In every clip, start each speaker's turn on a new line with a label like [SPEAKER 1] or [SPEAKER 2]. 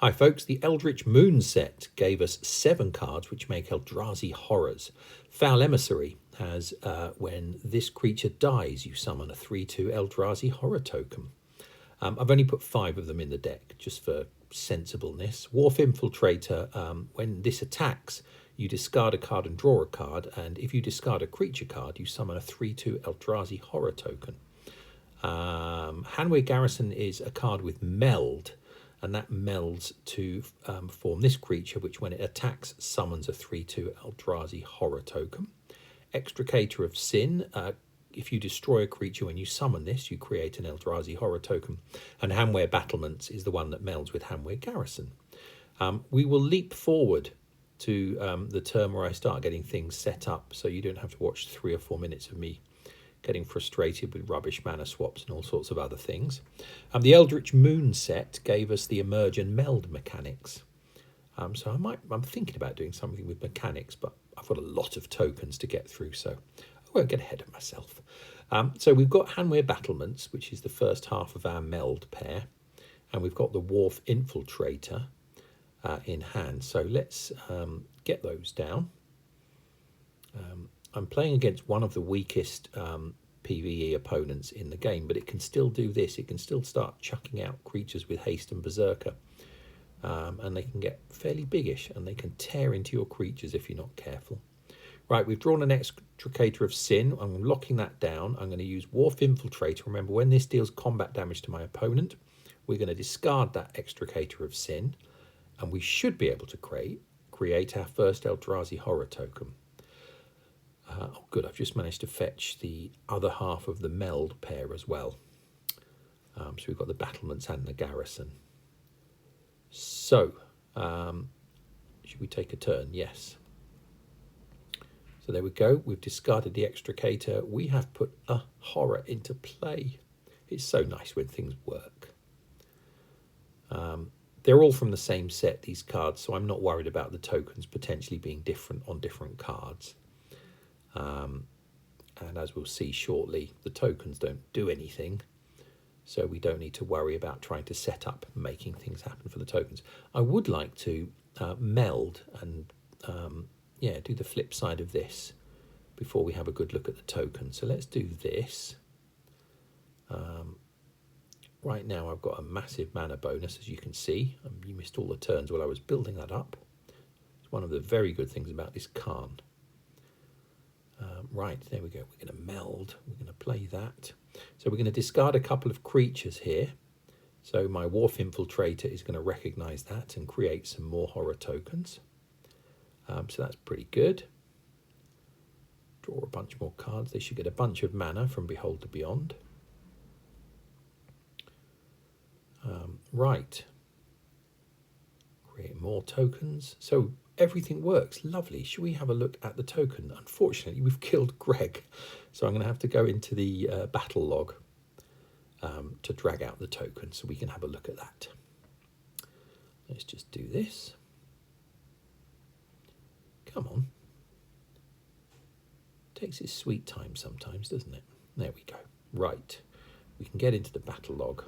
[SPEAKER 1] Hi folks, the Eldritch Moon set gave us 7 cards which make Eldrazi horrors. Foul Emissary has, when this creature dies, you summon a 3/2 Eldrazi horror token. I've only put 5 of them in the deck, just for sensibleness. Wharf Infiltrator, when this attacks, you discard a card and draw a card, and if you discard a creature card, you summon a 3/2 Eldrazi horror token. Hanway Garrison is a card with Meld, and that melds to form this creature, which when it attacks summons a 3/2 Eldrazi horror token. Extricator of Sin, if you destroy a creature when you summon this, you create an Eldrazi horror token. And Hanway Battlements is the one that melds with Hanway Garrison. We will leap forward to the term where I start getting things set up, so you don't have to watch 3 or 4 minutes of me getting frustrated with rubbish mana swaps and all sorts of other things. The Eldritch Moon set gave us the Emerge and Meld mechanics. So I'm thinking about doing something with mechanics, but I've got a lot of tokens to get through, so I won't get ahead of myself. So we've got Hanway Battlements, which is the first half of our Meld pair, and we've got the Wharf Infiltrator in hand. So let's get those down. I'm playing against one of the weakest PvE opponents in the game, but it can still do this. It can still start chucking out creatures with haste and berserker, and they can get fairly biggish, and they can tear into your creatures if you're not careful. Right, we've drawn an Extricator of Sin. I'm locking that down. I'm going to use Wharf Infiltrator. Remember, when this deals combat damage to my opponent, we're going to discard that Extricator of Sin, and we should be able to create our first Eldrazi horror token. Oh good, I've just managed to fetch the other half of the Meld pair as well. So we've got the Battlements and the Garrison. So, should we take a turn? Yes. So there we go, we've discarded the Extricator. We have put a horror into play. It's so nice when things work. They're all from the same set, these cards, so I'm not worried about the tokens potentially being different on different cards. And as we'll see shortly, the tokens don't do anything, so we don't need to worry about trying to set up making things happen for the tokens. I would like to meld and do the flip side of this before we have a good look at the token. So let's do this. Right now I've got a massive mana bonus, as you can see. You missed all the turns while I was building that up. It's one of the very good things about this Khan. Right, there we go. We're going to meld. We're going to play that. So we're going to discard a couple of creatures here. So my Wharf Infiltrator is going to recognise that and create some more horror tokens. So that's pretty good. Draw a bunch more cards. They should get a bunch of mana from Behold the Beyond. Right. Create more tokens. So everything works. Lovely. Should we have a look at the token? Unfortunately, we've killed Greg, so I'm going to have to go into the battle log to drag out the token so we can have a look at that. Let's just do this. Come on. Takes its sweet time sometimes, doesn't it? There we go. Right. We can get into the battle log.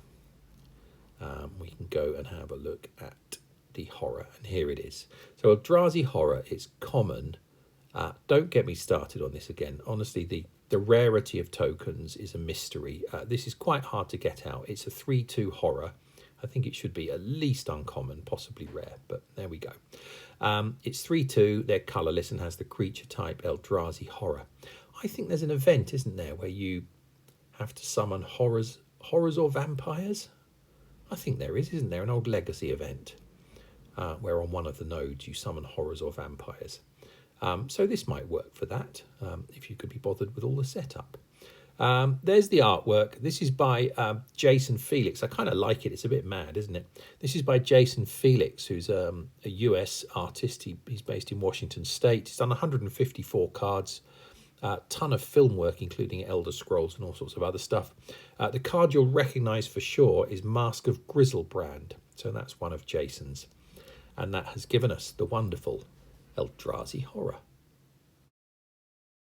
[SPEAKER 1] We can go and have a look at the horror, and here it is. So Eldrazi horror is common. Don't get me started on this again. Honestly, the rarity of tokens is a mystery. This is quite hard to get out. It's a 3/2 horror. I think it should be at least uncommon, possibly rare, but there we go. It's 3/2, they're colourless and has the creature type Eldrazi horror. I think there's an event, isn't there, where you have to summon horrors or vampires? I think there is, isn't there? An old Legacy event. Where on one of the nodes you summon horrors or vampires. So this might work for that, if you could be bothered with all the setup. There's the artwork. This is by Jason Felix. I kind of like it. It's a bit mad, isn't it? This is by Jason Felix, who's a US artist. He's based in Washington State. He's done 154 cards, a ton of film work, including Elder Scrolls and all sorts of other stuff. The card you'll recognise for sure is Mask of Griselbrand. So that's one of Jason's. And that has given us the wonderful Eldrazi horror.